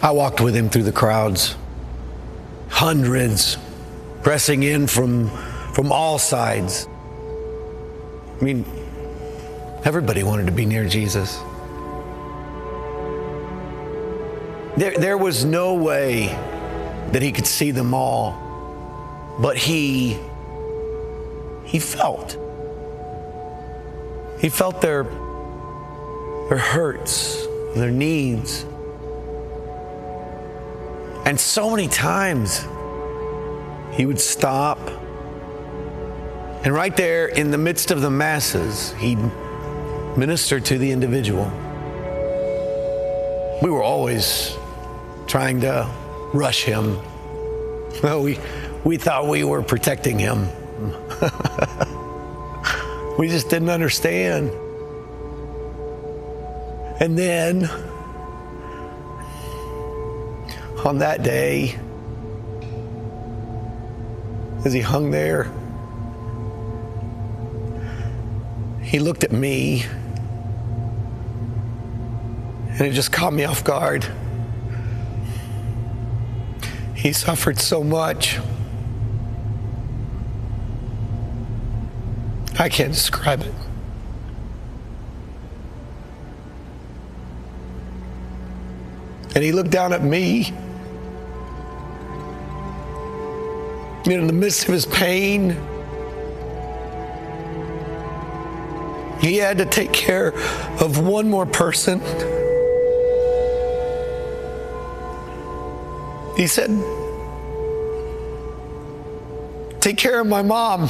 I walked with him through the crowds, hundreds pressing in from all sides. I mean, everybody wanted to be near Jesus. There was no way that he could see them all, but he felt. He felt their hurts, their needs. And so many times he would stop, and right there in the midst of the masses, he'd minister to the individual. We were always trying to rush him. Well, we thought we were protecting him. We just didn't understand. And then, on that day, as he hung there, he looked at me, and it just caught me off guard. He suffered so much. I can't describe it. And he looked down at me. In the midst of his pain, he had to take care of one more person. He said, "Take care of my mom."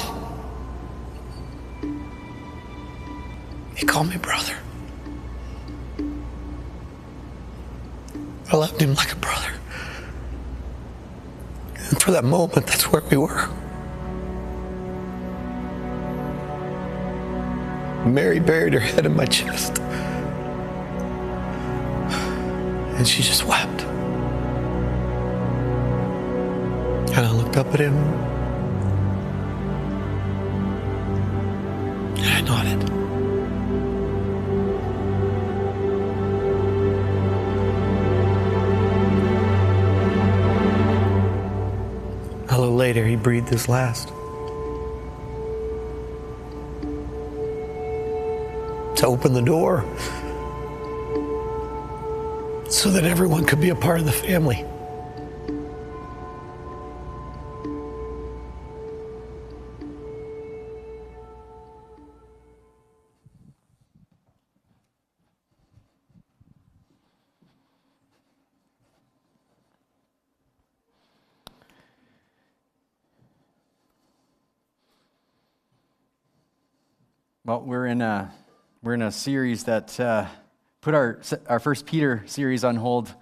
He called me brother. I loved him like a brother. And for that moment, that's where we were. Mary buried her head in my chest. And she just wept. And I looked up at him. And I nodded. A little later, he breathed his last. To open the door so that everyone could be a part of the family. Well, we're in a series that put our First Peter series on hold.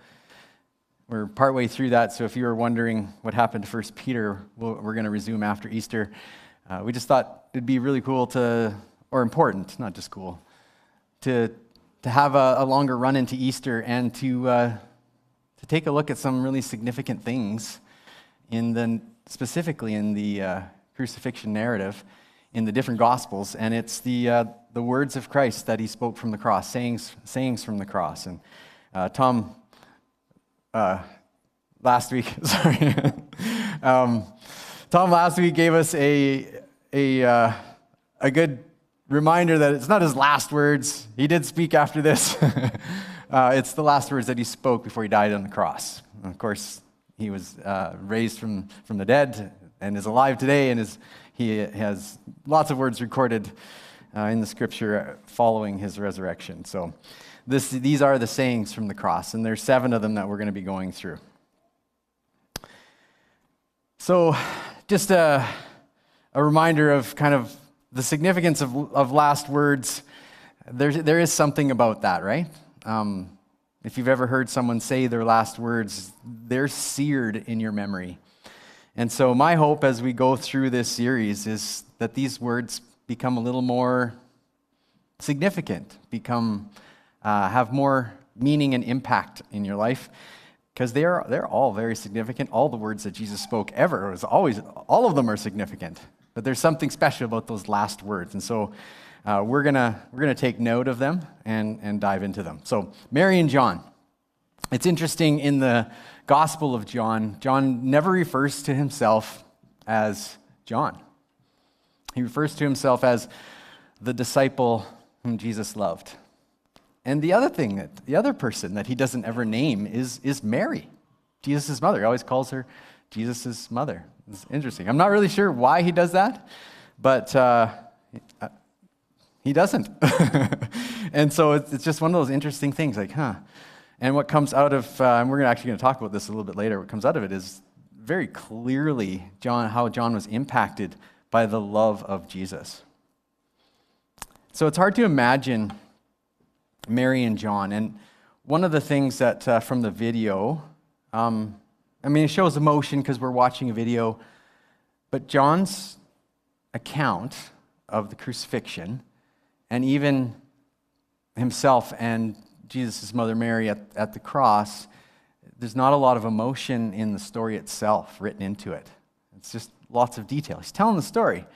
We're partway through that, so if you were wondering what happened to First Peter, we're going to resume after Easter. We just thought it'd be really cool or important, not just cool, to have a longer run into Easter and to take a look at some really significant things specifically in the crucifixion narrative in the different Gospels, and it's the words of Christ that he spoke from the cross, sayings from the cross. And Tom, last week, sorry, Tom last week gave us a good reminder that it's not his last words. He did speak after this. It's the last words that he spoke before he died on the cross. And of course, he was raised from the dead and is alive today, and he has lots of words recorded in the scripture following his resurrection. So these are the sayings from the cross, and there's 7 of them that we're going to be going through. So just a reminder of kind of the significance of last words. There is something about that, right? If you've ever heard someone say their last words, they're seared in your memory. And so my hope as we go through this series is that these words become a little more significant, have more meaning and impact in your life, because they're all very significant. All the words that Jesus spoke ever, all of them are significant. But there's something special about those last words. And so we're gonna take note of them and dive into them. So Mary and John. It's interesting in the Gospel of John, John never refers to himself as John. He refers to himself as the disciple whom Jesus loved. And the other person that he doesn't ever name is Mary, Jesus' mother. He always calls her Jesus' mother. It's interesting. I'm not really sure why he does that, but he doesn't. And so it's just one of those interesting things, like, And what comes out of, and we're actually going to talk about this a little bit later, what comes out of it is very clearly how John was impacted by the love of Jesus. So it's hard to imagine Mary and John. And one of the things that from the video, it shows emotion because we're watching a video, but John's account of the crucifixion, and even himself and Jesus' mother Mary at the cross, there's not a lot of emotion in the story itself written into it. It's just lots of detail. He's telling the story,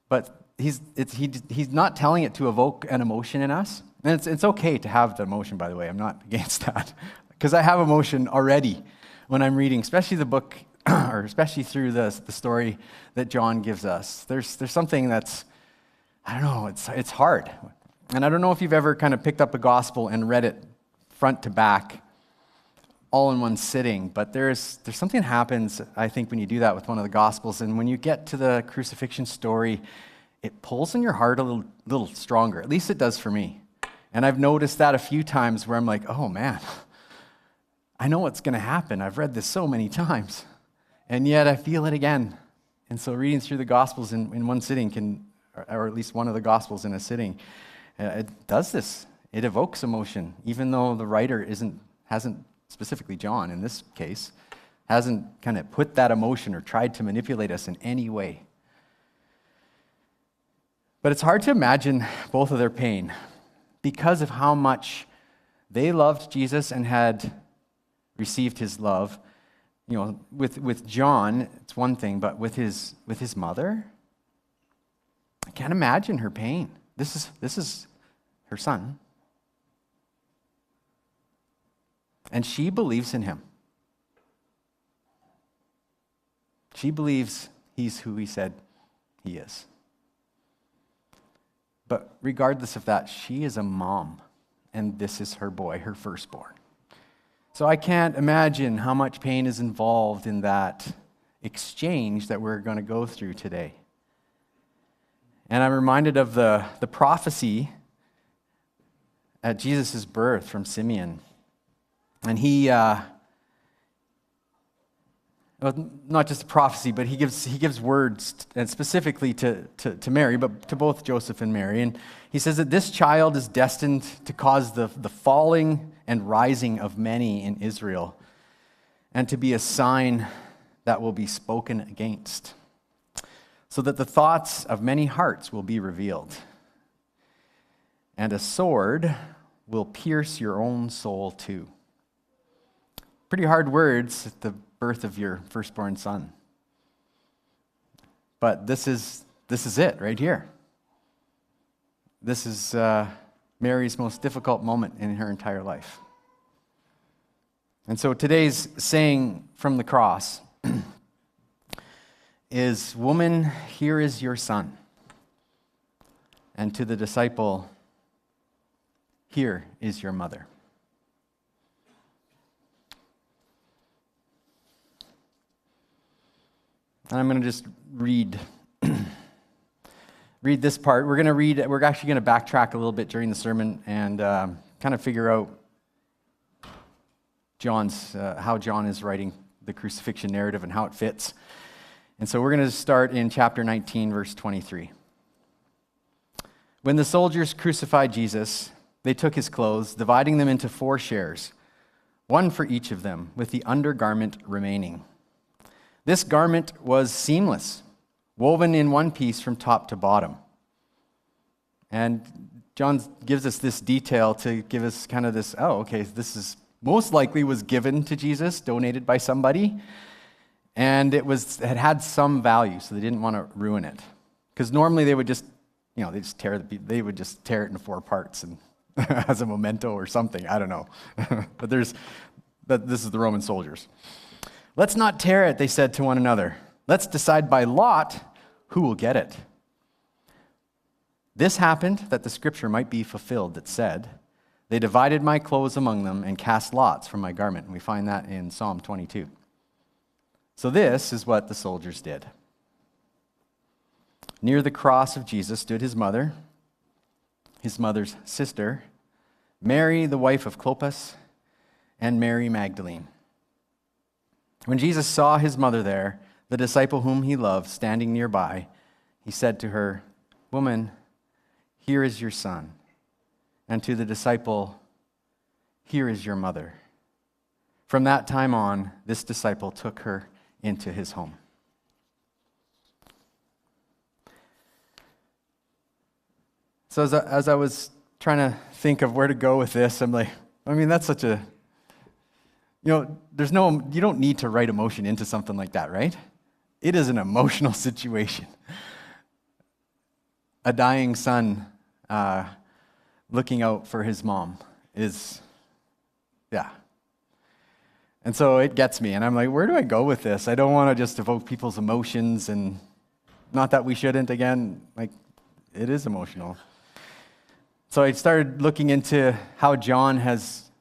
but he's not telling it to evoke an emotion in us. And it's okay to have the emotion, by the way. I'm not against that, because I have emotion already when I'm reading, especially the book, or especially through the story that John gives us. There's something that's, I don't know, it's hard. And I don't know if you've ever kind of picked up a gospel and read it front to back, all in one sitting, but there's something that happens, I think, when you do that with one of the gospels, and when you get to the crucifixion story, it pulls in your heart a little stronger. At least it does for me. And I've noticed that a few times where I'm like, oh man, I know what's going to happen. I've read this so many times, and yet I feel it again. And so reading through the gospels in one sitting can, or at least one of the gospels in a sitting, it does this. It evokes emotion, even though the writer hasn't, specifically John in this case, hasn't kind of put that emotion or tried to manipulate us in any way. But it's hard to imagine both of their pain because of how much they loved Jesus and had received his love. You know, with John, it's one thing, but with his mother, I can't imagine her pain. This is her son. And she believes in him. She believes he's who he said he is. But regardless of that, she is a mom, and this is her boy, her firstborn. So I can't imagine how much pain is involved in that exchange that we're going to go through today. And I'm reminded of the prophecy at Jesus' birth from Simeon. And he, well, not just a prophecy, but he gives words, and specifically to Mary, but to both Joseph and Mary. And he says that this child is destined to cause the falling and rising of many in Israel, and to be a sign that will be spoken against, so that the thoughts of many hearts will be revealed. And a sword will pierce your own soul too. Pretty hard words at the birth of your firstborn son. But this is it right here. This is Mary's most difficult moment in her entire life. And so today's saying from the cross is, "Woman, here is your son." And to the disciple, "Here is your mother." And I'm going to just read this part. We're actually going to backtrack a little bit during the sermon and kind of figure out how John is writing the crucifixion narrative and how it fits. And so we're going to start in chapter 19, verse 23. When the soldiers crucified Jesus, they took his clothes, dividing them into 4 shares, one for each of them, with the undergarment remaining. This garment was seamless, woven in one piece from top to bottom. And John gives us this detail to give us kind of this, this is most likely was given to Jesus, donated by somebody, and it had some value, so they didn't want to ruin it. Because normally they would just, they would just tear it into 4 parts and as a memento or something, I don't know. But But this is the Roman soldiers. "Let's not tear it," they said to one another. "Let's decide by lot who will get it." This happened that the scripture might be fulfilled that said, "They divided my clothes among them and cast lots for my garment." And we find that in Psalm 22. So this is what the soldiers did. Near the cross of Jesus stood his mother, his mother's sister, Mary, the wife of Clopas, and Mary Magdalene. When Jesus saw his mother there, the disciple whom he loved, standing nearby, he said to her, "Woman, here is your son." And to the disciple, "Here is your mother." From that time on, this disciple took her into his home. So as I was trying to think of where to go with this, I'm like, that's such a, you don't need to write emotion into something like that, right? It is an emotional situation. A dying son looking out for his mom is, yeah. And so it gets me, and I'm like, where do I go with this? I don't want to just evoke people's emotions, and not that we shouldn't, again, like, it is emotional. So I started looking into how John has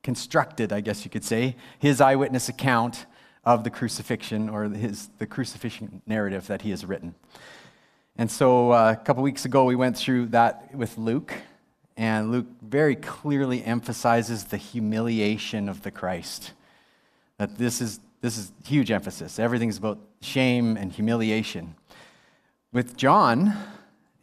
constructed, I guess you could say, his eyewitness account of the crucifixion, or the crucifixion narrative that he has written. And so a couple weeks ago, we went through that with Luke, and Luke very clearly emphasizes the humiliation of the Christ. That this is huge emphasis. Everything's about shame and humiliation. With John,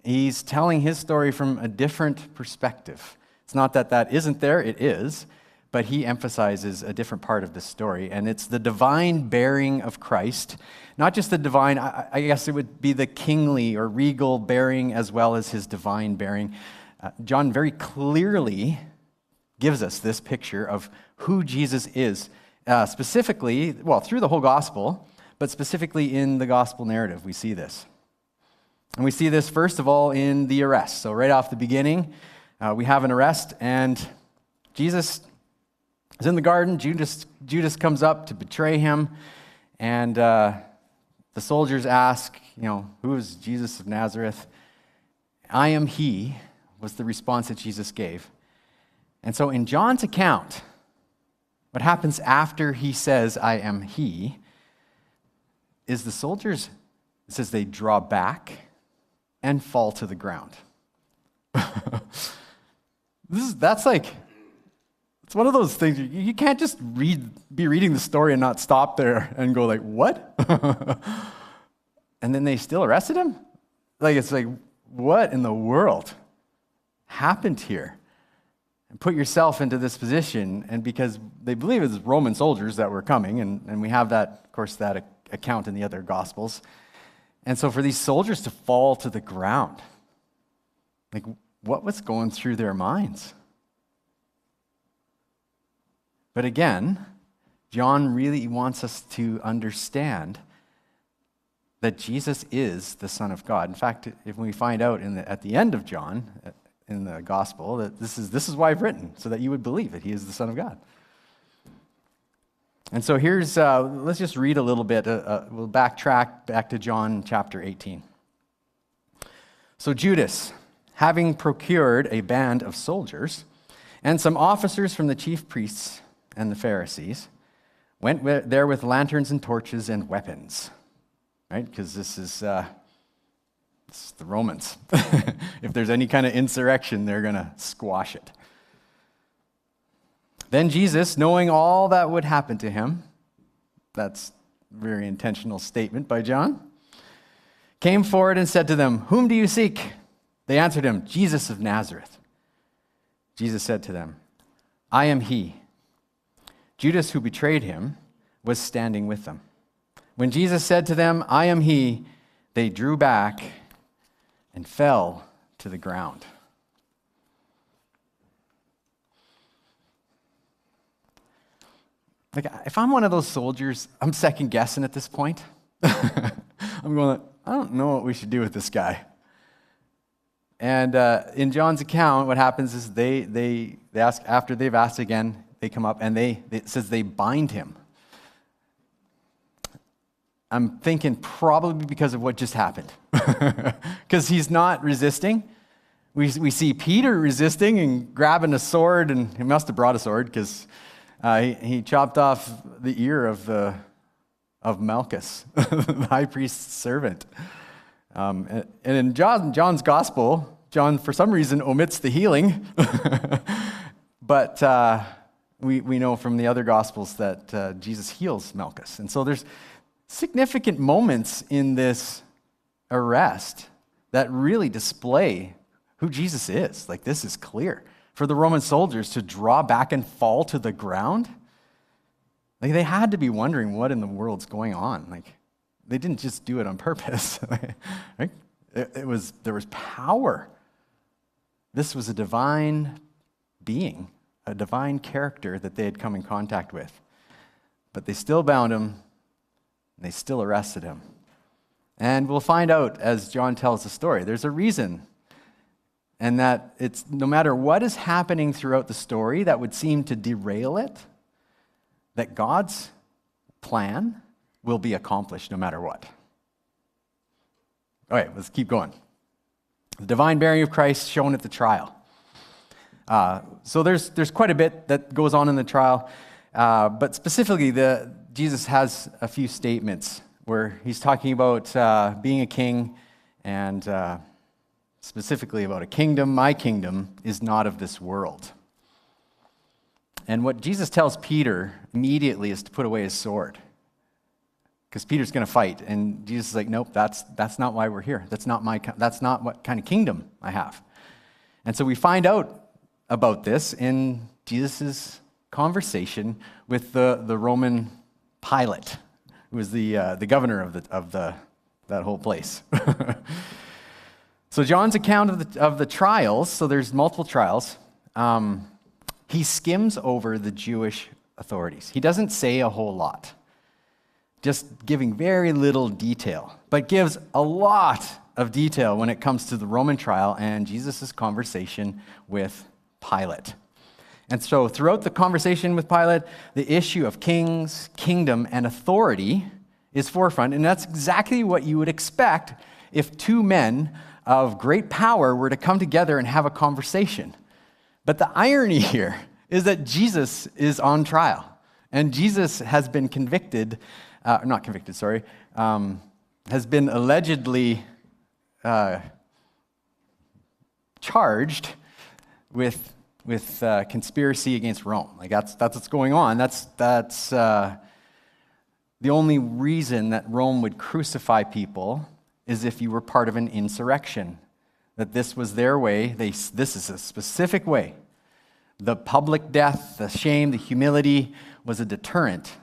he's telling his story from a different perspective. It's not that isn't there, it is, but he emphasizes a different part of the story, and it's the divine bearing of Christ. Not just the divine, I guess it would be the kingly or regal bearing as well as his divine bearing. John very clearly gives us this picture of who Jesus is, specifically, through the whole gospel, but specifically in the gospel narrative, we see this. And we see this, first of all, in the arrest. So right off the beginning, we have an arrest, and Jesus is in the garden. Judas comes up to betray him, and the soldiers ask, who is Jesus of Nazareth? "I am he," was the response that Jesus gave. And so in John's account, what happens after he says, "I am he," is the soldiers, it says they draw back and fall to the ground. It's one of those things, you can't just be reading the story and not stop there and go like, what? And then they still arrested him? It's like, what in the world happened here? And put yourself into this position, and because they believe it's Roman soldiers that were coming, and we have that, of course, that account in the other Gospels. And so for these soldiers to fall to the ground, what was going through their minds? But again, John really wants us to understand that Jesus is the Son of God. In fact, if we find out at the end of John, in the Gospel, that this is why I've written, so that you would believe that he is the Son of God. And so here's, let's just read a little bit. We'll backtrack back to John chapter 18. "So Judas, having procured a band of soldiers and some officers from the chief priests and the Pharisees, went there with lanterns and torches and weapons." Right? Because this is the Romans. If there's any kind of insurrection, they're going to squash it. "Then Jesus, knowing all that would happen to him," that's a very intentional statement by John, "came forward and said to them, 'Whom do you seek?' They answered him, 'Jesus of Nazareth.' Jesus said to them, 'I am he.' Judas, who betrayed him, was standing with them. When Jesus said to them, 'I am he,' they drew back and fell to the ground." If I'm one of those soldiers, I'm second guessing at this point. I'm going, I don't know what we should do with this guy. And in John's account, what happens is they ask, after they've asked again, they come up and it says they bind him. I'm thinking probably because of what just happened. Because he's not resisting. We see Peter resisting and grabbing a sword, and he must have brought a sword because he chopped off the ear of Malchus, the high priest's servant. And in John's gospel, John, for some reason, omits the healing. But we know from the other gospels that Jesus heals Malchus. And so there's significant moments in this arrest that really display who Jesus is. Like, this is clear. For the Roman soldiers to draw back and fall to the ground, like, they had to be wondering what in the world's going on. Like, they didn't just do it on purpose. Right? There was power. This was a divine being, a divine character that they had come in contact with. But they still bound him, and they still arrested him. And we'll find out as John tells the story, there's a reason. And that it's no matter what is happening throughout the story that would seem to derail it, that God's plan will be accomplished no matter what. All right, let's keep going. The divine bearing of Christ shown at the trial. So there's quite a bit that goes on in the trial, but specifically Jesus has a few statements where he's talking about being a king and specifically about a kingdom. My kingdom is not of this world. And what Jesus tells Peter immediately is to put away his sword, because Peter's going to fight, and Jesus is like, nope, that's not why we're here. That's not what kind of kingdom I have. And so we find out about this in Jesus' conversation with the Roman Pilate, who was the governor of that whole place. So John's account of the trials, so there's multiple trials, he skims over the Jewish authorities. He doesn't say a whole lot, just giving very little detail, but gives a lot of detail when it comes to the Roman trial and Jesus' conversation with Pilate. And so throughout the conversation with Pilate, the issue of kings, kingdom, and authority is forefront, and that's exactly what you would expect if two men of great power were to come together and have a conversation. But the irony here is that Jesus is on trial, and Jesus has been has been allegedly charged with conspiracy against Rome. Like, that's what's going on. That's the only reason that Rome would crucify people is if you were part of an insurrection. That this was their way. This is a specific way. The public death, the shame, the humility was a deterrent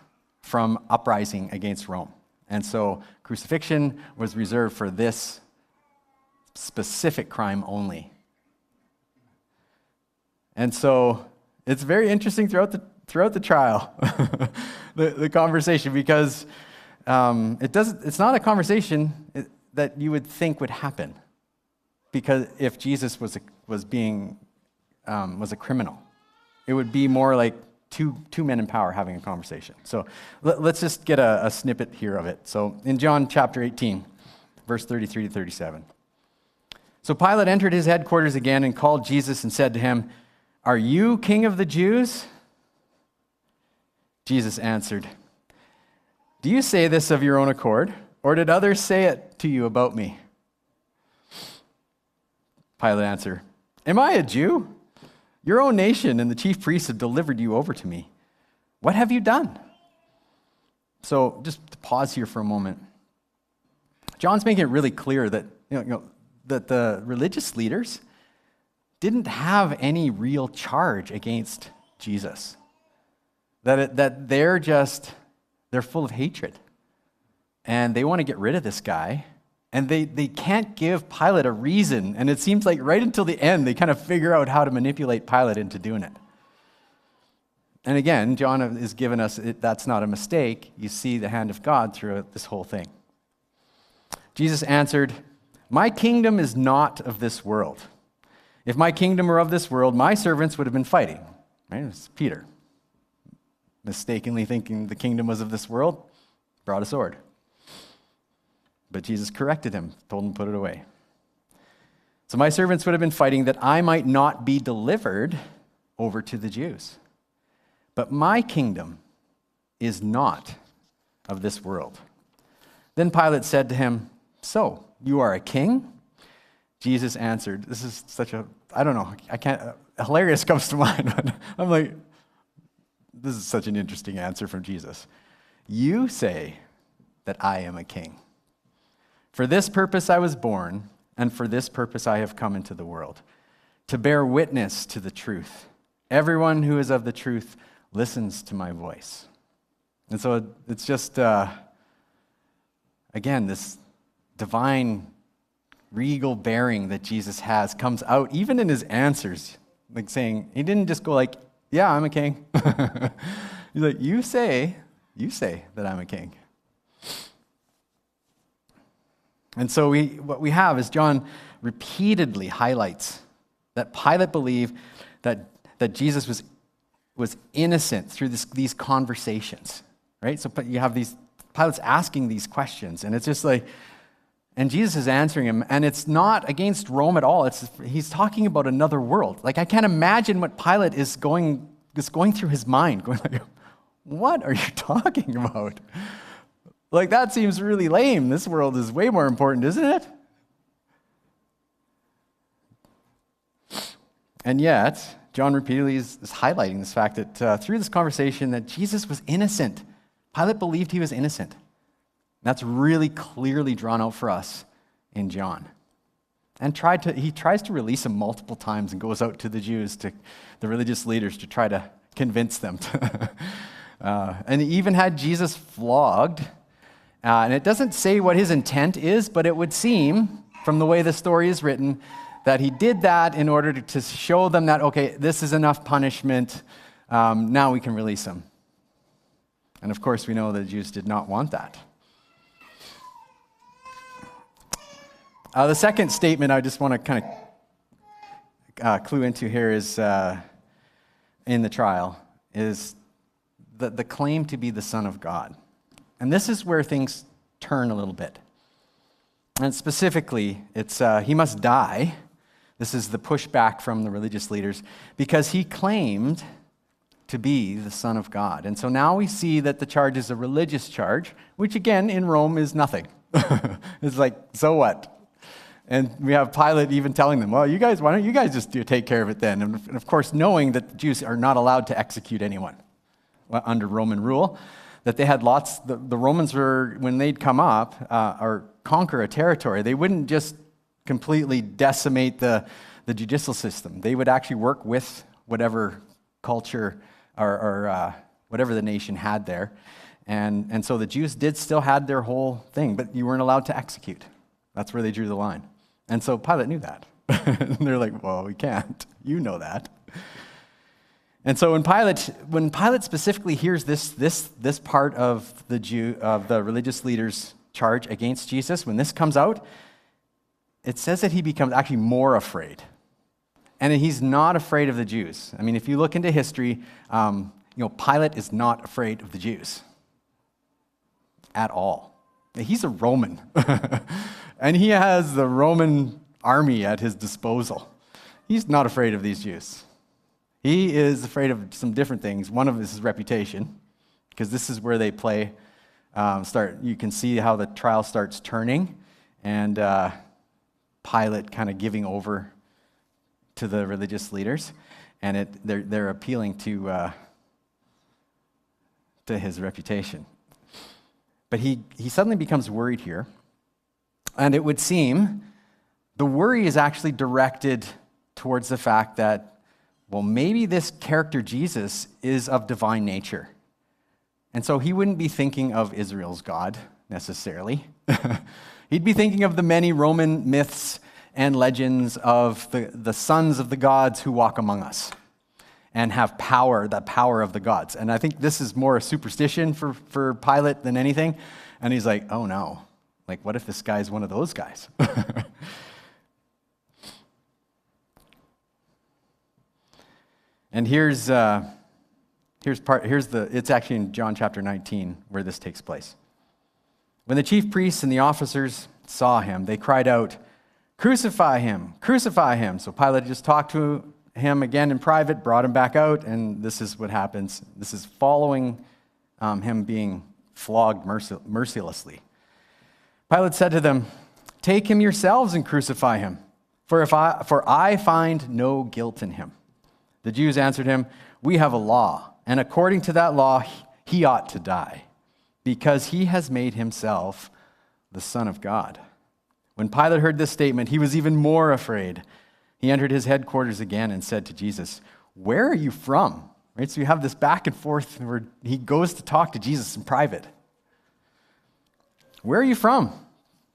from uprising against Rome. And so crucifixion was reserved for this specific crime only. And so it's very interesting throughout the trial, the conversation, because it's not a conversation that you would think would happen, because if Jesus was a criminal, it would be more like two men in power having a conversation. So let's just get a snippet here of it. So in John chapter 18, verse 33 to 37. So Pilate entered his headquarters again and called Jesus and said to him, "Are you king of the Jews?" Jesus answered, "Do you say this of your own accord, or did others say it to you about me?" Pilate answered, "Am I a Jew? Your own nation and the chief priests have delivered you over to me. What have you done?" So just to pause here for a moment. John's making it really clear that that the religious leaders didn't have any real charge against Jesus. That they're full of hatred. And they want to get rid of this guy. And they can't give Pilate a reason. And it seems like right until the end, they kind of figure out how to manipulate Pilate into doing it. And again, John is giving us, that's not a mistake. You see the hand of God throughout this whole thing. Jesus answered, "My kingdom is not of this world. If my kingdom were of this world, my servants would have been fighting." Right? It's Peter. mistakenly thinking the kingdom was of this world, brought a sword. But Jesus corrected him, told him to put it away. So my servants would have been fighting that I might not be delivered over to the Jews. But my kingdom is not of this world. Then Pilate said to him, so, you are a king? Jesus answered, this is such a, I don't know, I can't, hilarious comes to mind. I'm like, this is such an interesting answer from Jesus. You say that I am a king. For this purpose I was born, and for this purpose I have come into the world, to bear witness to the truth. Everyone who is of the truth listens to my voice. And so it's just, again, this divine, regal bearing that Jesus has comes out even in his answers, like saying, he didn't just go like, yeah, I'm a king. He's like, you say that I'm a king. And so what we have is John repeatedly highlights that Pilate believed that Jesus was innocent through these conversations, right? So you have Pilate's asking these questions, and it's just like, and Jesus is answering him, and it's not against Rome at all. He's talking about another world. Like, I can't imagine what Pilate is going through his mind, going like, what are you talking about? Like, that seems really lame. This world is way more important, isn't it? And yet, John repeatedly is highlighting this fact that through this conversation that Jesus was innocent. Pilate believed he was innocent. That's really clearly drawn out for us in John. And he tries to release him multiple times and goes out to the Jews, to the religious leaders, to try to convince them. And he even had Jesus flogged. And it doesn't say what his intent is, but it would seem, from the way the story is written, that he did that in order to show them that, okay, this is enough punishment, now we can release him. And of course, we know the Jews did not want that. The second statement I just want to kind of clue into here is, in the trial, is the claim to be the Son of God. And this is where things turn a little bit. And specifically, it's he must die. This is the pushback from the religious leaders, because he claimed to be the Son of God. And so now we see that the charge is a religious charge, which again, in Rome, is nothing. It's like, so what? And we have Pilate even telling them, well, why don't you guys just take care of it then? And of course, knowing that the Jews are not allowed to execute anyone under Roman rule, that they had the Romans were, when they'd come up or conquer a territory, they wouldn't just completely decimate the judicial system. They would actually work with whatever culture or whatever the nation had there. And so the Jews did still had their whole thing, but you weren't allowed to execute. That's where they drew the line. And so Pilate knew that. And they're like, well, we can't. You know that. And so when Pilate specifically hears this part of the religious leaders' charge against Jesus, when this comes out, it says that he becomes actually more afraid. And he's not afraid of the Jews. I mean, if you look into history, Pilate is not afraid of the Jews at all. He's a Roman. And he has the Roman army at his disposal. He's not afraid of these Jews. He is afraid of some different things. One of them is his reputation, because this is where they play. You can see how the trial starts turning, and Pilate kind of giving over to the religious leaders, and they're appealing to his reputation. But he suddenly becomes worried here, and it would seem the worry is actually directed towards the fact that, well, maybe this character Jesus is of divine nature. And so he wouldn't be thinking of Israel's God necessarily. He'd be thinking of the many Roman myths and legends of the sons of the gods who walk among us and have power, the power of the gods. And I think this is more a superstition for Pilate than anything. And he's like, oh no, like what if this guy's one of those guys? And here's It's actually in John chapter 19 where this takes place. When the chief priests and the officers saw him, they cried out, "Crucify him, crucify him." So Pilate just talked to him again in private, brought him back out, and this is what happens. This is following him being flogged mercilessly. Pilate said to them, "Take him yourselves and crucify him, for I find no guilt in him." The Jews answered him, "We have a law, and according to that law, he ought to die, because he has made himself the Son of God." When Pilate heard this statement, he was even more afraid. He entered his headquarters again and said to Jesus, "Where are you from?" Right? So you have this back and forth where he goes to talk to Jesus in private. "Where are you from?"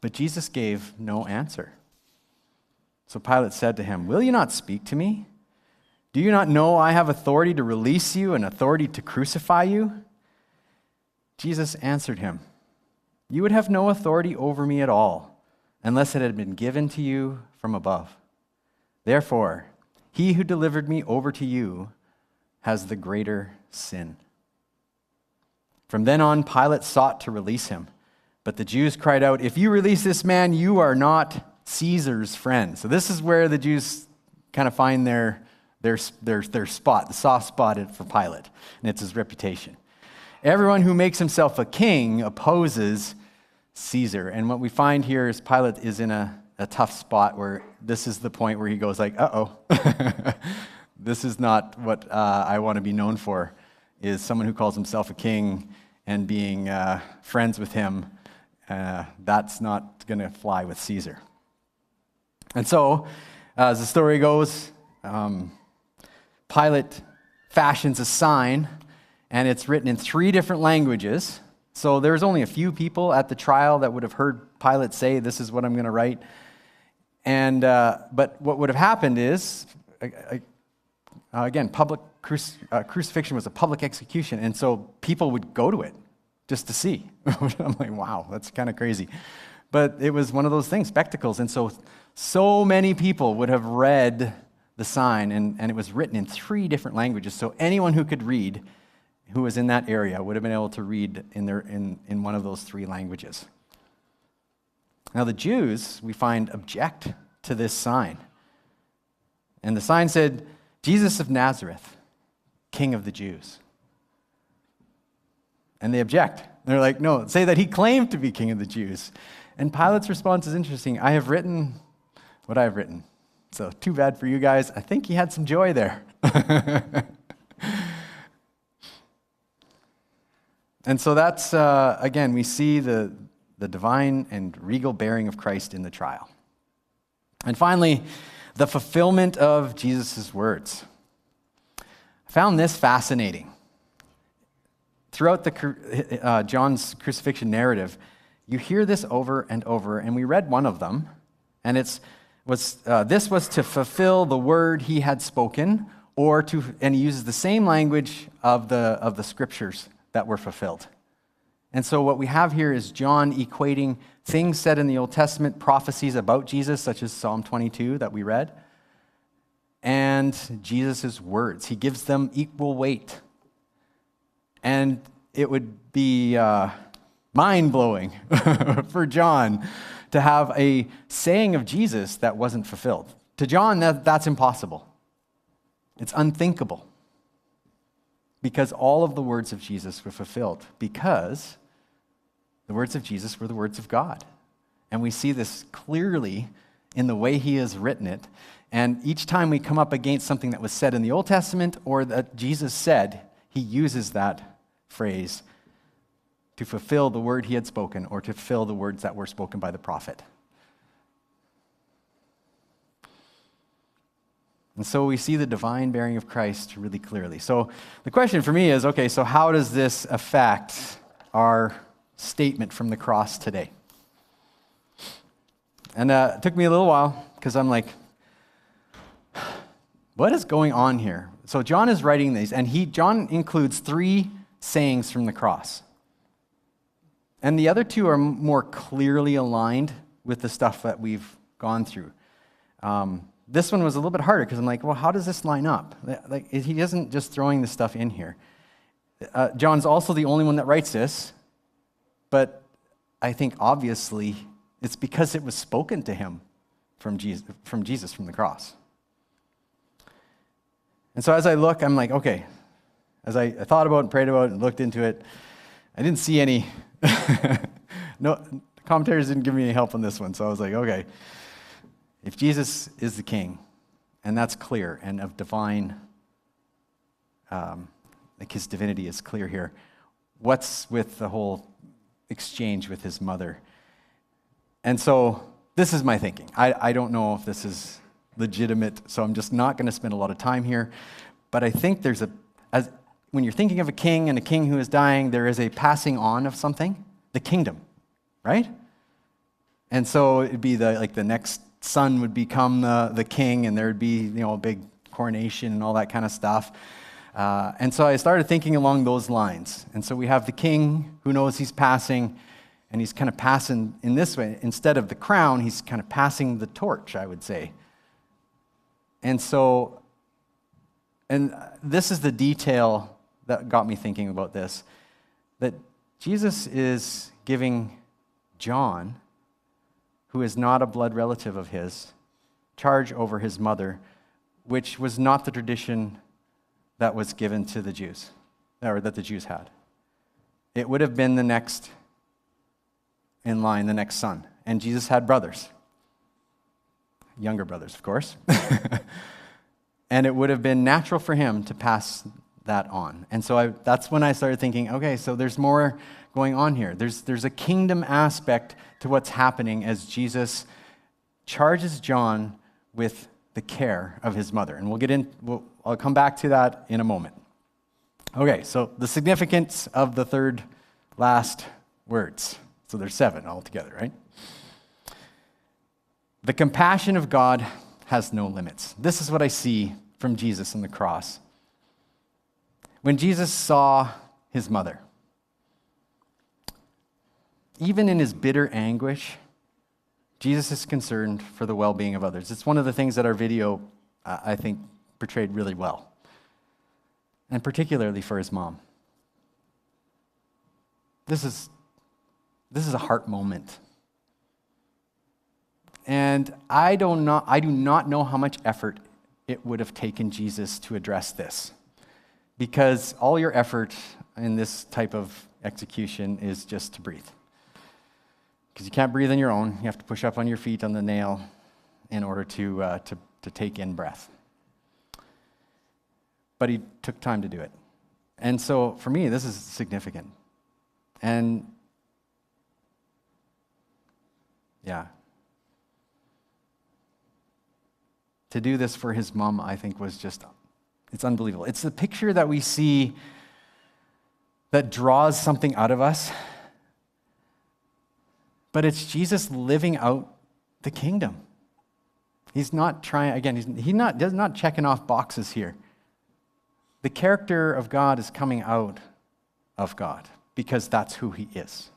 But Jesus gave no answer. So Pilate said to him, "Will you not speak to me? Do you not know I have authority to release you and authority to crucify you?" Jesus answered him, "You would have no authority over me at all, unless it had been given to you from above. Therefore, he who delivered me over to you has the greater sin." From then on, Pilate sought to release him, but the Jews cried out, "If you release this man, you are not Caesar's friend." So this is where the Jews kind of find their spot, the soft spot for Pilate, and it's his reputation. Everyone who makes himself a king opposes Caesar. And what we find here is Pilate is in a tough spot where this is the point where he goes like, uh-oh, this is not what I want to be known for, is someone who calls himself a king and being friends with him. That's not going to fly with Caesar. And so, as the story goes, Pilate fashions a sign, and it's written in 3 different languages. So there's only a few people at the trial that would have heard Pilate say, "This is what I'm going to write." And but what would have happened is, again, public crucifixion was a public execution, and so people would go to it just to see. I'm like, wow, that's kind of crazy. But it was one of those things, spectacles, and so many people would have read the sign, and it was written in 3 different languages. So anyone who could read, who was in that area, would have been able to read in one of those 3 languages. Now the Jews, we find, object to this sign. And the sign said, "Jesus of Nazareth, King of the Jews." And they object. They're like, "No, say that he claimed to be King of the Jews." And Pilate's response is interesting. "I have written what I have written." So too bad for you guys. I think he had some joy there. And so that's, again, we see the divine and regal bearing of Christ in the trial. And finally, the fulfillment of Jesus' words. I found this fascinating. Throughout John's crucifixion narrative, you hear this over and over, and we read one of them, and this was to fulfill the word he had spoken, and he uses the same language of the scriptures that were fulfilled. And so what we have here is John equating things said in the Old Testament, prophecies about Jesus, such as Psalm 22 that we read, and Jesus' words. He gives them equal weight. And it would be mind-blowing for John to have a saying of Jesus that wasn't fulfilled. To John, that's impossible. It's unthinkable. Because all of the words of Jesus were fulfilled. Because the words of Jesus were the words of God. And we see this clearly in the way he has written it. And each time we come up against something that was said in the Old Testament or that Jesus said, he uses that phrase to fulfill the word he had spoken or to fulfill the words that were spoken by the prophet. And so we see the divine bearing of Christ really clearly. So the question for me is, okay, so how does this affect our statement from the cross today? And it took me a little while because I'm like, what is going on here? So John is writing these, and John includes 3 sayings from the cross. And the other 2 are more clearly aligned with the stuff that we've gone through. This one was a little bit harder because I'm like, well, how does this line up? Like, he isn't just throwing this stuff in here. John's also the only one that writes this, but I think obviously it's because it was spoken to him from Jesus from the cross. And so as I look, I'm like, okay, as I thought about and prayed about it and looked into it, I didn't see any, no, commentators didn't give me any help on this one. So I was like, okay, if Jesus is the king, and that's clear, and of divine, like his divinity is clear here, what's with the whole exchange with his mother? And so this is my thinking. I don't know if this is legitimate, so I'm just not going to spend a lot of time here. But I think there's when you're thinking of a king and a king who is dying, there is a passing on of something, the kingdom, right? And so it'd be the next son would become the king, and there'd be a big coronation and all that kind of stuff. And so I started thinking along those lines. And so we have the king who knows he's passing, and he's kind of passing in this way. Instead of the crown, he's kind of passing the torch, I would say. And so, and this is the detail that got me thinking about this, that Jesus is giving John, who is not a blood relative of his, charge over his mother, which was not the tradition that was given to the Jews, or that the Jews had. It would have been the next in line, the next son. And Jesus had brothers. Younger brothers, of course. And it would have been natural for him to pass that on. And so that's when I started thinking, okay, so there's more going on here. There's a kingdom aspect to what's happening as Jesus charges John with the care of his mother. And I'll come back to that in a moment. Okay, so the significance of the third last words. So there's 7 altogether, right? The compassion of God has no limits. This is what I see from Jesus on the cross. When Jesus saw his mother, even in his bitter anguish, Jesus is concerned for the well-being of others. It's one of the things that our video, I think, portrayed really well, and particularly for his mom. This is a heart moment. And I do not know how much effort it would have taken Jesus to address this, because all your effort in this type of execution is just to breathe. Because you can't breathe on your own. You have to push up on your feet on the nail in order to take in breath. But he took time to do it. And so for me, this is significant. And yeah. To do this for his mom, I think, was it's unbelievable. It's the picture that we see that draws something out of us, but it's Jesus living out the kingdom. He's not trying, again, he's not checking off boxes here. The character of God is coming out of God because that's who he is.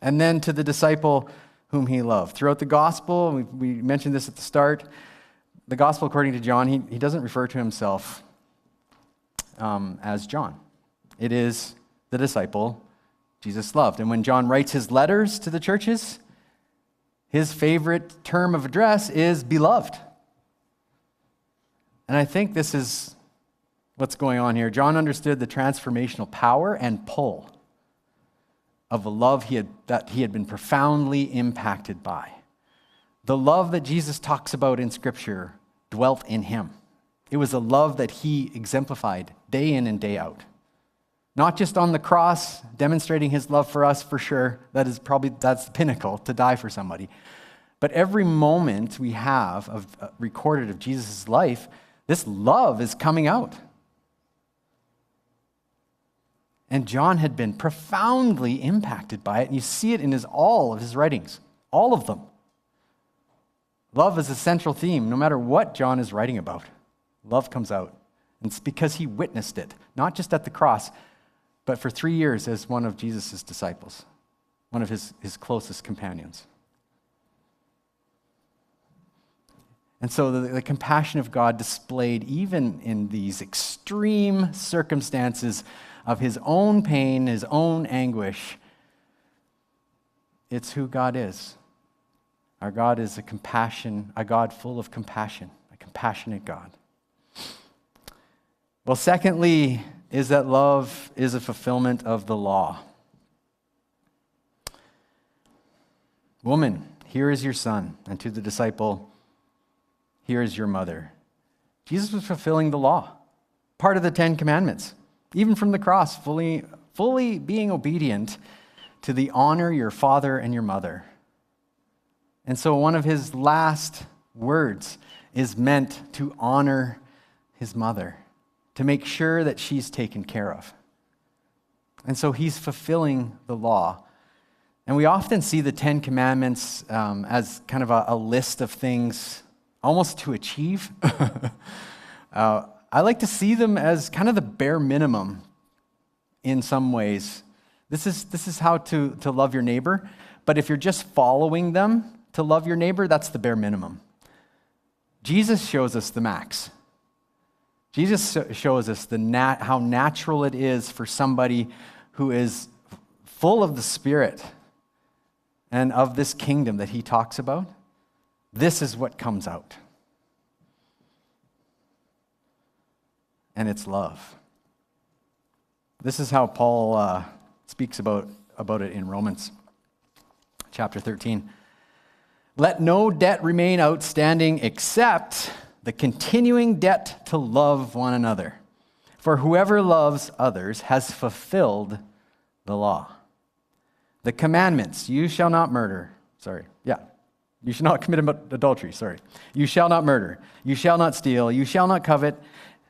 And then to the disciple whom he loved. Throughout the gospel, we mentioned this at the start, the gospel according to John, he doesn't refer to himself as John. It is the disciple Jesus loved. And when John writes his letters to the churches, his favorite term of address is beloved. And I think this is what's going on here. John understood the transformational power and pull of a love that he had been profoundly impacted by. The love that Jesus talks about in Scripture dwelt in him. It was a love that he exemplified day in and day out. Not just on the cross, demonstrating his love for us, for sure. That's the pinnacle, to die for somebody. But every moment we have recorded of Jesus' life, this love is coming out. And John had been profoundly impacted by it, and you see it in all of his writings, all of them. Love is a central theme, no matter what John is writing about. Love comes out. And it's because he witnessed it, not just at the cross, but for 3 years as one of Jesus' disciples, one of his closest companions. And so the compassion of God displayed even in these extreme circumstances of his own pain, his own anguish, it's who God is. Our God is a God full of compassion, a compassionate God. Well, secondly, is that love is a fulfillment of the law. Woman, here is your son, and to the disciple, here is your mother. Jesus was fulfilling the law, part of the 10 Commandments, even from the cross, fully being obedient to the honor your father and your mother. And so one of his last words is meant to honor his mother, to make sure that she's taken care of. And so he's fulfilling the law. And we often see the 10 Commandments as kind of a list of things almost to achieve. I like to see them as kind of the bare minimum in some ways. This is how to love your neighbor. But if you're just following them to love your neighbor, that's the bare minimum. Jesus shows us the max. Jesus shows us how natural it is for somebody who is full of the Spirit and of this kingdom that he talks about. This is what comes out. And it's love. This is how Paul speaks about it in Romans chapter 13. Let no debt remain outstanding except the continuing debt to love one another. For whoever loves others has fulfilled the law. The commandments, you shall not murder. You shall not commit adultery. You shall not murder. You shall not steal. You shall not covet.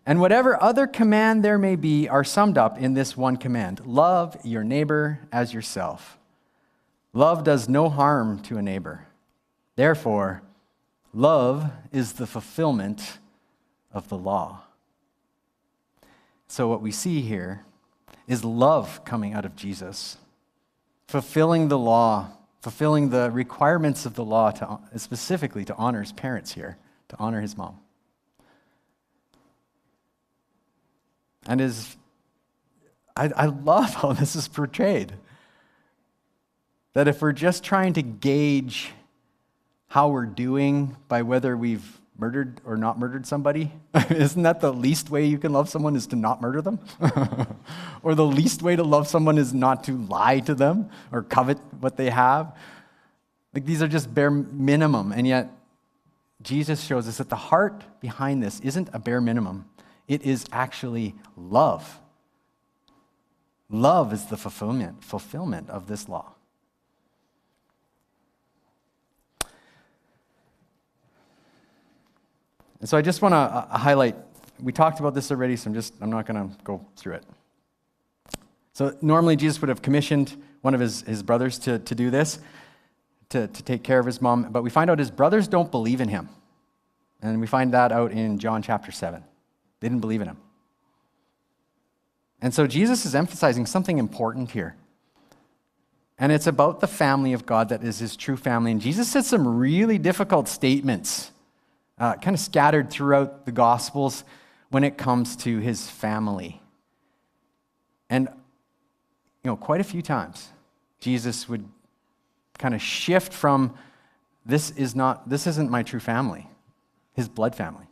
And whatever other command there may be are summed up in this one command. Love your neighbor as yourself. Love does no harm to a neighbor. Therefore, love is the fulfillment of the law. So what we see here is love coming out of Jesus, fulfilling the law, fulfilling the requirements of the law, specifically to honor his parents here, to honor his mom. And I love how this is portrayed. That if we're just trying to gauge how we're doing by whether we've murdered or not murdered somebody, isn't that the least way you can love someone is to not murder them? Or the least way to love someone is not to lie to them or covet what they have? Like, these are just bare minimum, and yet Jesus shows us that the heart behind this isn't a bare minimum. It is actually love. Love is the fulfillment of this law. And so I just want to highlight, we talked about this already, so I'm not going to go through it. So normally Jesus would have commissioned one of his brothers to do this, to take care of his mom, but we find out his brothers don't believe in him. And we find that out in John chapter 7. They didn't believe in him. And so Jesus is emphasizing something important here. And it's about the family of God that is his true family. And Jesus said some really difficult statements, kind of scattered throughout the Gospels when it comes to his family. And, quite a few times, Jesus would kind of shift from, this isn't my true family, his blood family.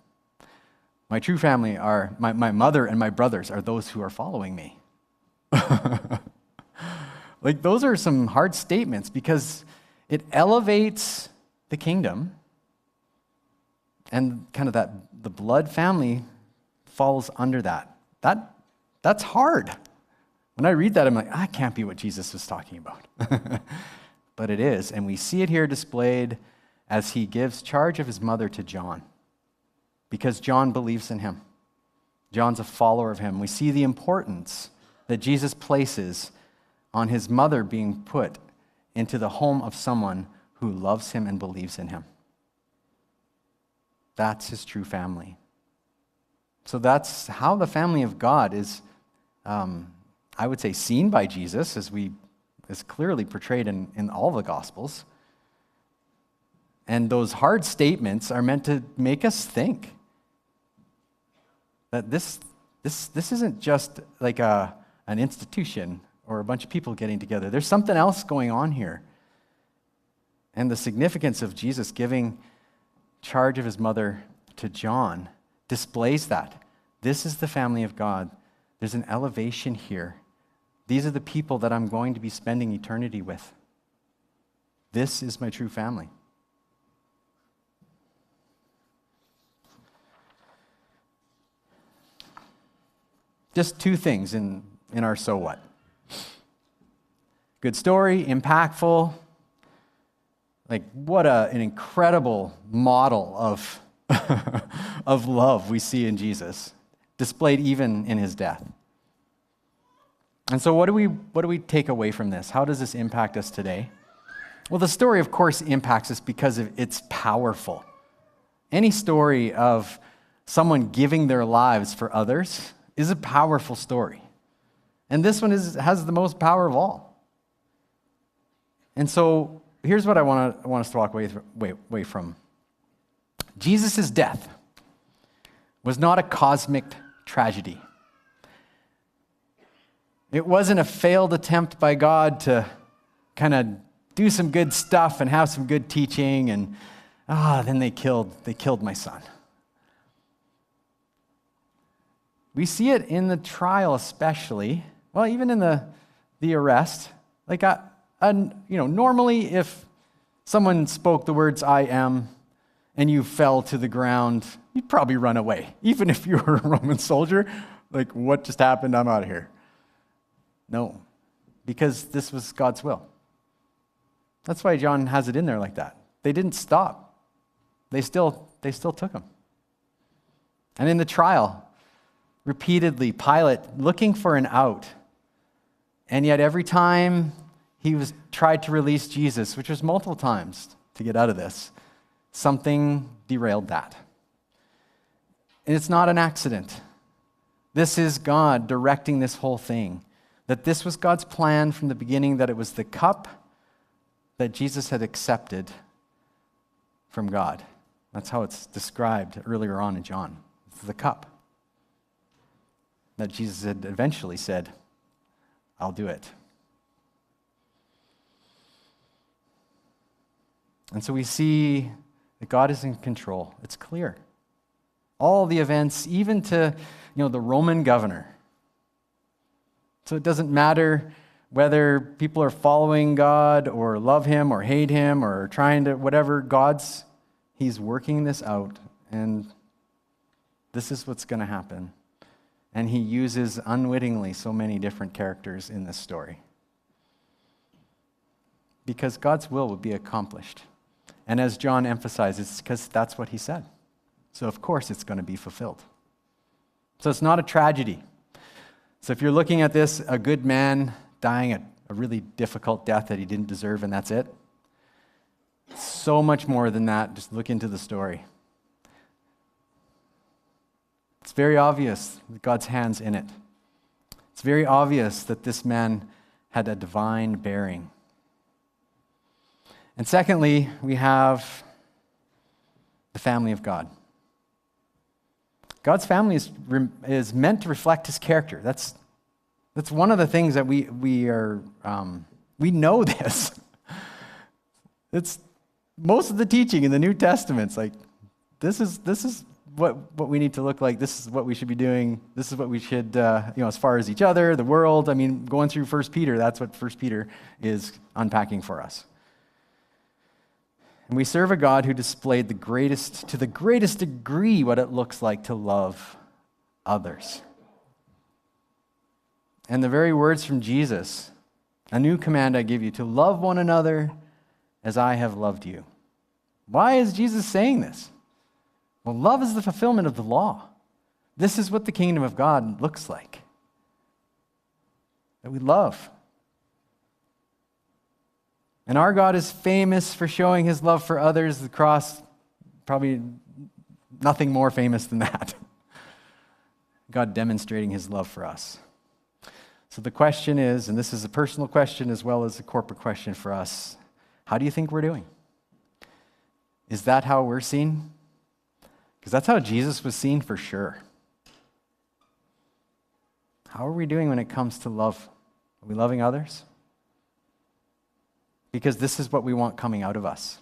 My true family are, my mother and my brothers are those who are following me. Like, those are some hard statements because it elevates the kingdom, and kind of the blood family falls under that. That's hard. When I read that, I'm like, that can't be what Jesus was talking about. But it is, and we see it here displayed as he gives charge of his mother to John, because John believes in him. John's a follower of him. We see the importance that Jesus places on his mother being put into the home of someone who loves him and believes in him. That's his true family. So that's how the family of God is, I would say, seen by Jesus, as clearly portrayed in all the Gospels. And those hard statements are meant to make us think that this isn't just like an institution or a bunch of people getting together. There's something else going on here. And the significance of Jesus giving charge of his mother to John displays that. This is the family of God. There's an elevation here. These are the people that I'm going to be spending eternity with. This is my true family. Just two things in our so what. Good story, impactful. Like, what an incredible model of, of love we see in Jesus, displayed even in his death. And so what do we take away from this? How does this impact us today? Well, the story, of course, impacts us because it's powerful. Any story of someone giving their lives for others is a powerful story. And this one has the most power of all. And so here's what I want us to walk away from. Jesus' death was not a cosmic tragedy. It wasn't a failed attempt by God to kind of do some good stuff and have some good teaching, and then they killed my son. We see it in the trial especially, well, even in the arrest. Like, normally if someone spoke the words, "I am," and you fell to the ground, you'd probably run away. Even if you were a Roman soldier, like, what just happened? I'm out of here. No, because this was God's will. That's why John has it in there like that. They didn't stop. They still took him. And in the trial, repeatedly, Pilate looking for an out. And yet every time he tried to release Jesus, which was multiple times to get out of this, something derailed that. And it's not an accident. This is God directing this whole thing. That this was God's plan from the beginning, that it was the cup that Jesus had accepted from God. That's how it's described earlier on in John. It's the cup that Jesus had eventually said, "I'll do it." And so we see that God is in control. It's clear. All the events, even to the Roman governor. So it doesn't matter whether people are following God or love him or hate him or trying to whatever, he's working this out, and this is what's going to happen. And he uses unwittingly so many different characters in this story. Because God's will would be accomplished. And as John emphasizes, it's because that's what he said. So of course it's going to be fulfilled. So it's not a tragedy. So if you're looking at this, a good man dying a really difficult death that he didn't deserve, and that's it. So much more than that. Just look into the story. It's very obvious that God's hand's in it. It's very obvious that this man had a divine bearing. And secondly, we have the family of God. God's family is meant to reflect his character. That's one of the things that we know this. It's most of the teaching in the New Testament. It's like, this is what we need to look like. This is what we should be doing. This is what we should, as far as each other, the world. I mean, going through 1 Peter, that's what 1 Peter is unpacking for us. And we serve a God who displayed to the greatest degree what it looks like to love others. And the very words from Jesus, "A new command I give you, to love one another as I have loved you." Why is Jesus saying this? Well, love is the fulfillment of the law. This is what the kingdom of God looks like. That we love. And our God is famous for showing his love for others. The cross, probably nothing more famous than that. God demonstrating his love for us. So the question is, and this is a personal question as well as a corporate question for us, how do you think we're doing? Is that how we're seen? Because that's how Jesus was seen for sure. How are we doing when it comes to love? Are we loving others? Because this is what we want coming out of us.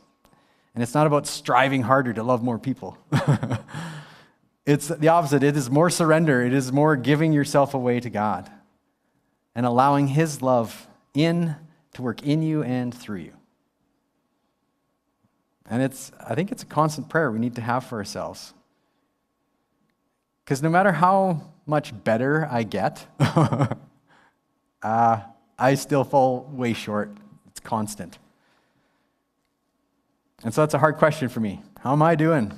And it's not about striving harder to love more people. It's the opposite. It is more surrender. It is more giving yourself away to God and allowing His love to work in you and through you. And I think it's a constant prayer we need to have for ourselves. Because no matter how much better I get, I still fall way short. It's constant. And so that's a hard question for me. How am I doing?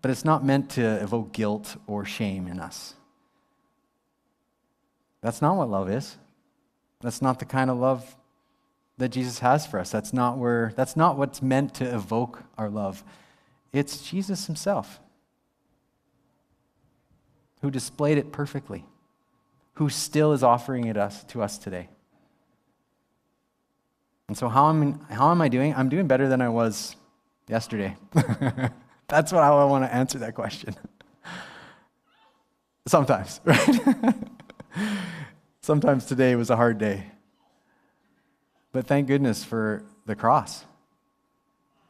But it's not meant to evoke guilt or shame in us. That's not what love is. That's not the kind of love that Jesus has for us. That's not what's meant to evoke our love. It's Jesus Himself who displayed it perfectly, who still is offering it to us today. And so how am I doing? I'm doing better than I was yesterday. That's how I want to answer that question. Sometimes, right? Sometimes today was a hard day. But thank goodness for the cross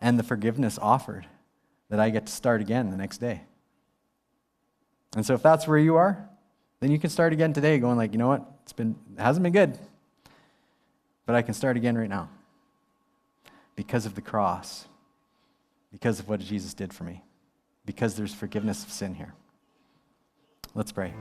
and the forgiveness offered that I get to start again the next day. And so if that's where you are, then you can start again today going like, you know what? It hasn't been good, but I can start again right now because of the cross, because of what Jesus did for me, because there's forgiveness of sin here. Let's pray.